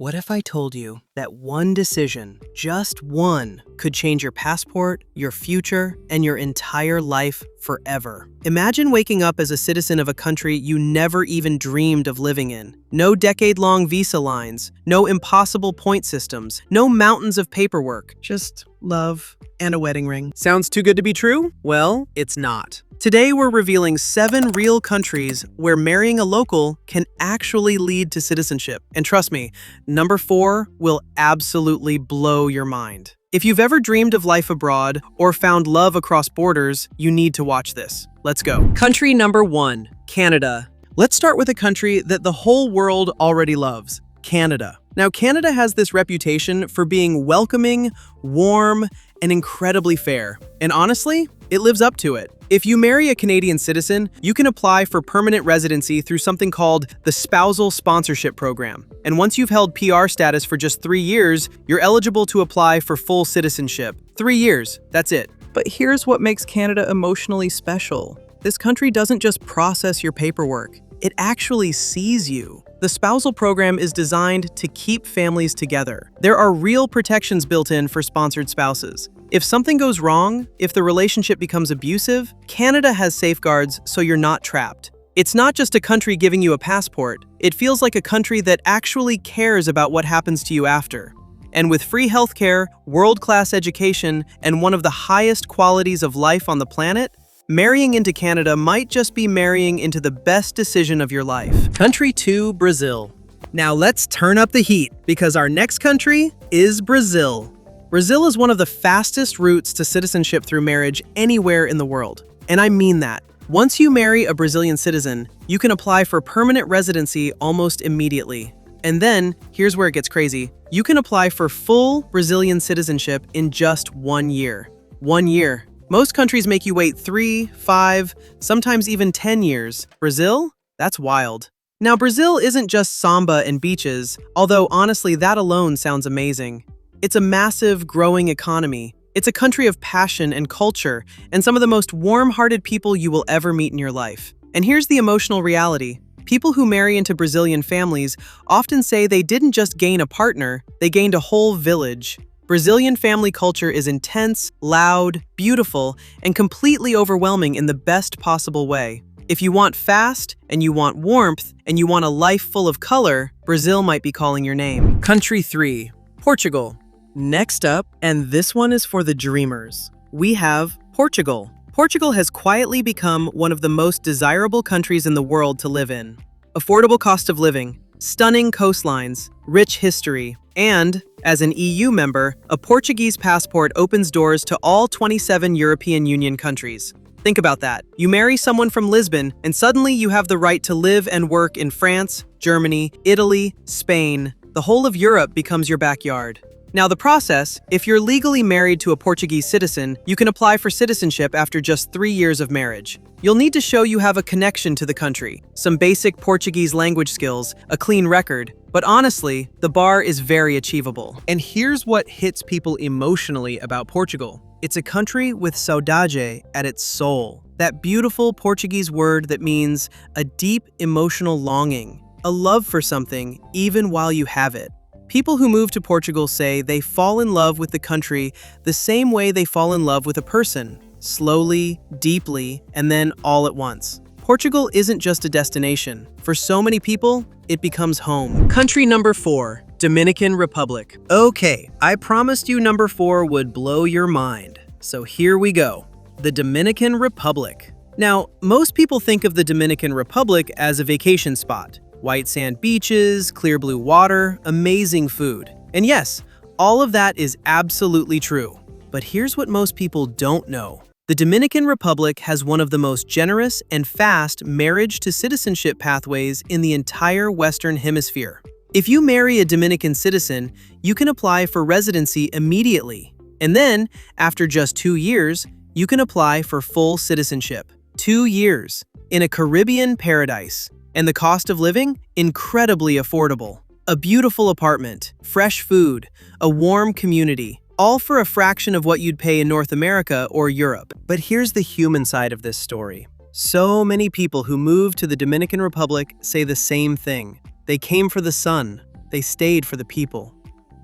What if I told you that one decision, just one, could change your passport, your future, and your entire life forever? Imagine waking up as a citizen of a country you never even dreamed of living in. No decade-long visa lines, no impossible point systems, no mountains of paperwork, just love and a wedding ring. Sounds too good to be true? Well, it's not. Today, we're revealing 7 real countries where marrying a local can actually lead to citizenship. And trust me, number 4 will absolutely blow your mind. If you've ever dreamed of life abroad or found love across borders, you need to watch this. Let's go. Country number 1, Canada. Let's start with a country that the whole world already loves, Canada. Now, Canada has this reputation for being welcoming, warm, and incredibly fair. And honestly, it lives up to it. If you marry a Canadian citizen, you can apply for permanent residency through something called the Spousal Sponsorship Program. And once you've held PR status for just 3 years, you're eligible to apply for full citizenship. 3 years, that's it. But here's what makes Canada emotionally special. This country doesn't just process your paperwork, it actually sees you. The spousal program is designed to keep families together. There are real protections built in for sponsored spouses. If something goes wrong, if the relationship becomes abusive, Canada has safeguards so you're not trapped. It's not just a country giving you a passport. It feels like a country that actually cares about what happens to you after. And with free healthcare, world-class education, and one of the highest qualities of life on the planet, marrying into Canada might just be marrying into the best decision of your life. Country 2, Brazil. Now let's turn up the heat because our next country is Brazil. Brazil is one of the fastest routes to citizenship through marriage anywhere in the world. And I mean that. Once you marry a Brazilian citizen, you can apply for permanent residency almost immediately. And then, here's where it gets crazy. You can apply for full Brazilian citizenship in just 1 year. 1 year. Most countries make you wait 3, 5, sometimes even 10 years. Brazil? That's wild. Now, Brazil isn't just samba and beaches, although honestly, that alone sounds amazing. It's a massive, growing economy. It's a country of passion and culture, and some of the most warm-hearted people you will ever meet in your life. And here's the emotional reality. People who marry into Brazilian families often say they didn't just gain a partner, they gained a whole village. Brazilian family culture is intense, loud, beautiful, and completely overwhelming in the best possible way. If you want fast, and you want warmth, and you want a life full of color, Brazil might be calling your name. Country 3, Portugal. Next up, and this one is for the dreamers, we have Portugal. Portugal has quietly become one of the most desirable countries in the world to live in. Affordable cost of living, stunning coastlines, rich history, and, as an EU member, a Portuguese passport opens doors to all 27 European Union countries. Think about that. You marry someone from Lisbon, and suddenly you have the right to live and work in France, Germany, Italy, Spain. The whole of Europe becomes your backyard. Now the process, if you're legally married to a Portuguese citizen, you can apply for citizenship after just 3 years of marriage. You'll need to show you have a connection to the country, some basic Portuguese language skills, a clean record, but honestly, the bar is very achievable. And here's what hits people emotionally about Portugal. It's a country with saudade at its soul, that beautiful Portuguese word that means a deep emotional longing, a love for something even while you have it. People who move to Portugal say they fall in love with the country the same way they fall in love with a person, slowly, deeply, and then all at once. Portugal isn't just a destination. For so many people, it becomes home. Country number 4, Dominican Republic. Okay, I promised you number 4 would blow your mind. So here we go. The Dominican Republic. Now, most people think of the Dominican Republic as a vacation spot. White sand beaches, clear blue water, amazing food. And yes, all of that is absolutely true. But here's what most people don't know. The Dominican Republic has one of the most generous and fast marriage to citizenship pathways in the entire Western Hemisphere. If you marry a Dominican citizen, you can apply for residency immediately. And then, after just 2 years, you can apply for full citizenship. 2 years in a Caribbean paradise. And the cost of living? Incredibly affordable. A beautiful apartment, fresh food, a warm community, all for a fraction of what you'd pay in North America or Europe. But here's the human side of this story. So many people who move to the Dominican Republic say the same thing. They came for the sun, they stayed for the people.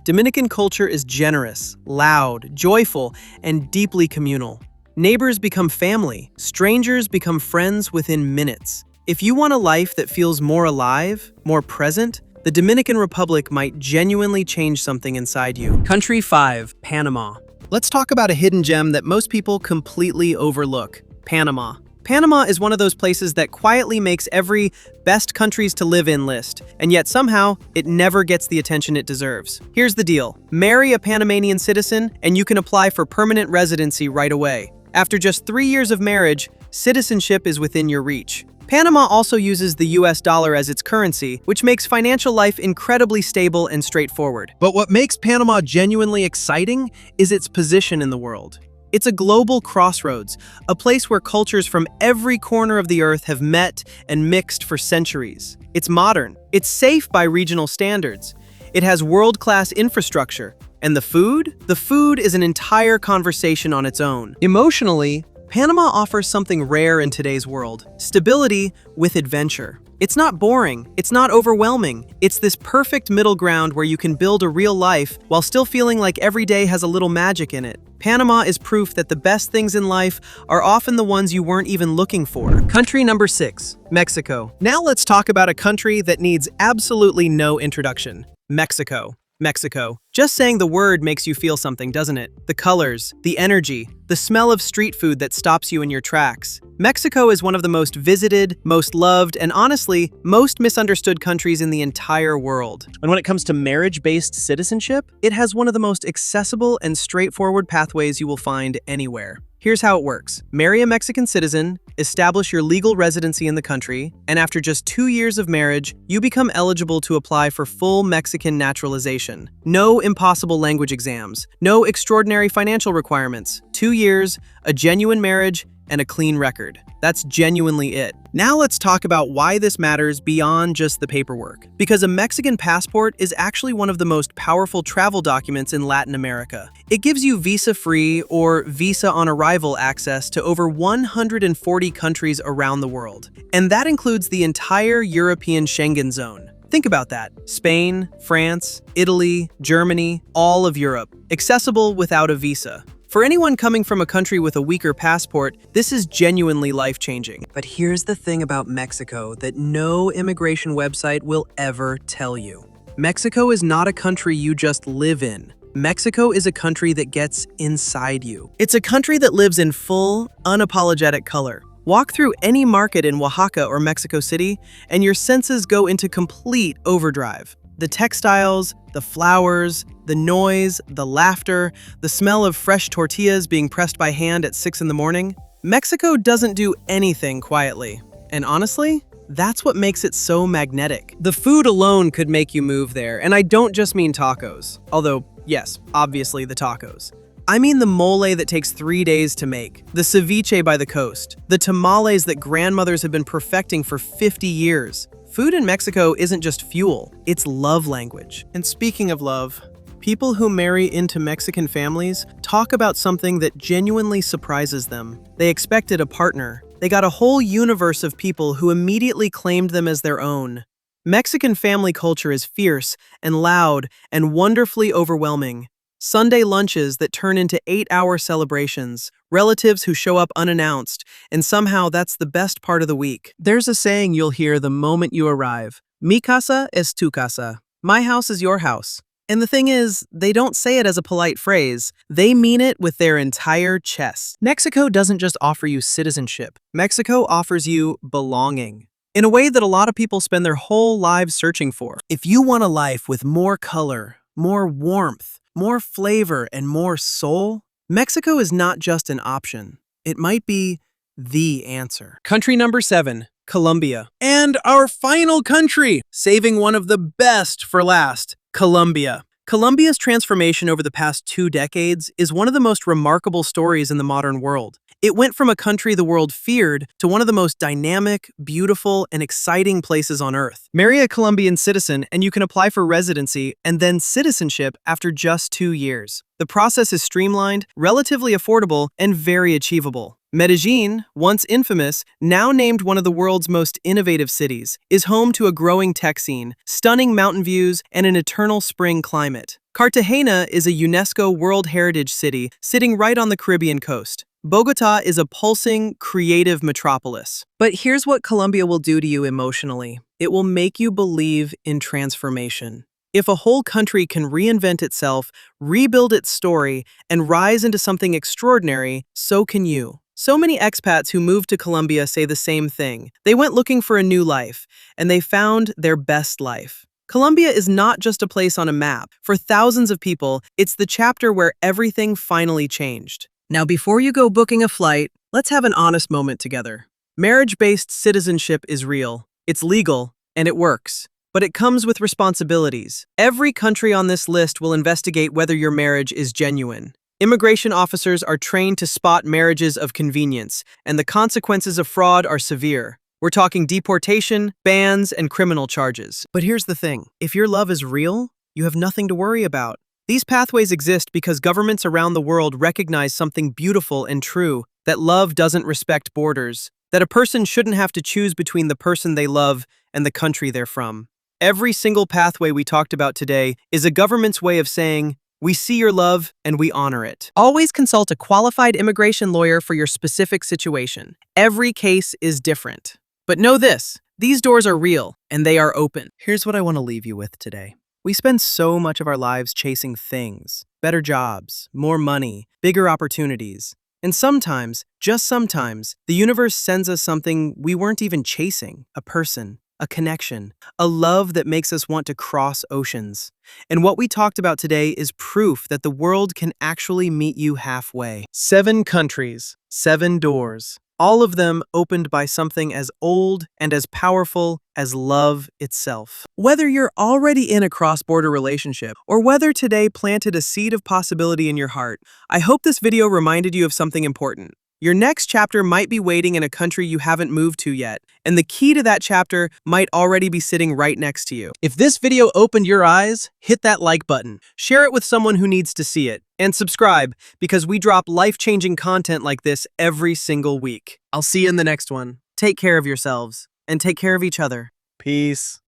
Dominican culture is generous, loud, joyful, and deeply communal. Neighbors become family, strangers become friends within minutes. If you want a life that feels more alive, more present, the Dominican Republic might genuinely change something inside you. Country 5, Panama. Let's talk about a hidden gem that most people completely overlook: Panama. Panama is one of those places that quietly makes every best countries to live in list, and yet somehow it never gets the attention it deserves. Here's the deal: marry a Panamanian citizen and you can apply for permanent residency right away. After just 3 years of marriage, citizenship is within your reach. Panama also uses the US dollar as its currency, which makes financial life incredibly stable and straightforward. But what makes Panama genuinely exciting is its position in the world. It's a global crossroads, a place where cultures from every corner of the earth have met and mixed for centuries. It's modern, it's safe by regional standards, it has world-class infrastructure, and the food? The food is an entire conversation on its own. Emotionally, Panama offers something rare in today's world: stability with adventure. It's not boring, it's not overwhelming, it's this perfect middle ground where you can build a real life while still feeling like every day has a little magic in it. Panama is proof that the best things in life are often the ones you weren't even looking for. Country number 6, Mexico. Now let's talk about a country that needs absolutely no introduction: Mexico. Mexico. Just saying the word makes you feel something, doesn't it? The colors, the energy, the smell of street food that stops you in your tracks. Mexico is one of the most visited, most loved, and honestly, most misunderstood countries in the entire world. And when it comes to marriage-based citizenship, it has one of the most accessible and straightforward pathways you will find anywhere. Here's how it works. Marry a Mexican citizen, establish your legal residency in the country, and after just 2 years of marriage, you become eligible to apply for full Mexican naturalization. No impossible language exams, no extraordinary financial requirements. 2 years, a genuine marriage, and a clean record. That's genuinely it. Now let's talk about why this matters beyond just the paperwork. Because a Mexican passport is actually one of the most powerful travel documents in Latin America. It gives you visa-free or visa-on-arrival access to over 140 countries around the world. And that includes the entire European Schengen zone. Think about that. Spain, France, Italy, Germany, all of Europe. Accessible without a visa. For anyone coming from a country with a weaker passport, this is genuinely life-changing. But here's the thing about Mexico that no immigration website will ever tell you. Mexico is not a country you just live in. Mexico is a country that gets inside you. It's a country that lives in full, unapologetic color. Walk through any market in Oaxaca or Mexico City, and your senses go into complete overdrive. The textiles, the flowers, the noise, the laughter, the smell of fresh tortillas being pressed by hand at 6 in the morning. Mexico doesn't do anything quietly. And honestly, that's what makes it so magnetic. The food alone could make you move there, and I don't just mean tacos. Although, yes, obviously the tacos. I mean the mole that takes 3 days to make, the ceviche by the coast, the tamales that grandmothers have been perfecting for 50 years. Food in Mexico isn't just fuel, it's love language. And speaking of love, people who marry into Mexican families talk about something that genuinely surprises them. They expected a partner. They got a whole universe of people who immediately claimed them as their own. Mexican family culture is fierce and loud and wonderfully overwhelming. Sunday lunches that turn into 8-hour celebrations, relatives who show up unannounced, and somehow that's the best part of the week. There's a saying you'll hear the moment you arrive: Mi casa es tu casa. My house is your house. And the thing is, they don't say it as a polite phrase. They mean it with their entire chest. Mexico doesn't just offer you citizenship. Mexico offers you belonging, in a way that a lot of people spend their whole lives searching for. If you want a life with more color, more warmth, more flavor, and more soul, Mexico is not just an option. It might be the answer. Country number 7, Colombia. And our final country, saving one of the best for last, Colombia. Colombia's transformation over the past 2 decades is one of the most remarkable stories in the modern world. It went from a country the world feared to one of the most dynamic, beautiful, and exciting places on Earth. Marry a Colombian citizen and you can apply for residency and then citizenship after just 2 years. The process is streamlined, relatively affordable, and very achievable. Medellin, once infamous, now named one of the world's most innovative cities, is home to a growing tech scene, stunning mountain views, and an eternal spring climate. Cartagena is a UNESCO World Heritage City sitting right on the Caribbean coast. Bogota is a pulsing, creative metropolis. But here's what Colombia will do to you emotionally. It will make you believe in transformation. If a whole country can reinvent itself, rebuild its story, and rise into something extraordinary, so can you. So many expats who moved to Colombia say the same thing. They went looking for a new life, and they found their best life. Colombia is not just a place on a map. For thousands of people, it's the chapter where everything finally changed. Now, before you go booking a flight, let's have an honest moment together. Marriage-based citizenship is real, it's legal, and it works. But it comes with responsibilities. Every country on this list will investigate whether your marriage is genuine. Immigration officers are trained to spot marriages of convenience, and the consequences of fraud are severe. We're talking deportation, bans, and criminal charges. But here's the thing. If your love is real, you have nothing to worry about. These pathways exist because governments around the world recognize something beautiful and true, that love doesn't respect borders, that a person shouldn't have to choose between the person they love and the country they're from. Every single pathway we talked about today is a government's way of saying, we see your love and we honor it. Always consult a qualified immigration lawyer for your specific situation. Every case is different. But know this, these doors are real and they are open. Here's what I want to leave you with today. We spend so much of our lives chasing things, better jobs, more money, bigger opportunities. And sometimes, just sometimes, the universe sends us something we weren't even chasing, a person, a connection, a love that makes us want to cross oceans. And what we talked about today is proof that the world can actually meet you halfway. 7 countries, 7 doors, all of them opened by something as old and as powerful as love itself. Whether you're already in a cross-border relationship or whether today planted a seed of possibility in your heart, I hope this video reminded you of something important. Your next chapter might be waiting in a country you haven't moved to yet, and the key to that chapter might already be sitting right next to you. If this video opened your eyes, hit that like button, share it with someone who needs to see it, and subscribe because we drop life-changing content like this every single week. I'll see you in the next one. Take care of yourselves, and take care of each other. Peace.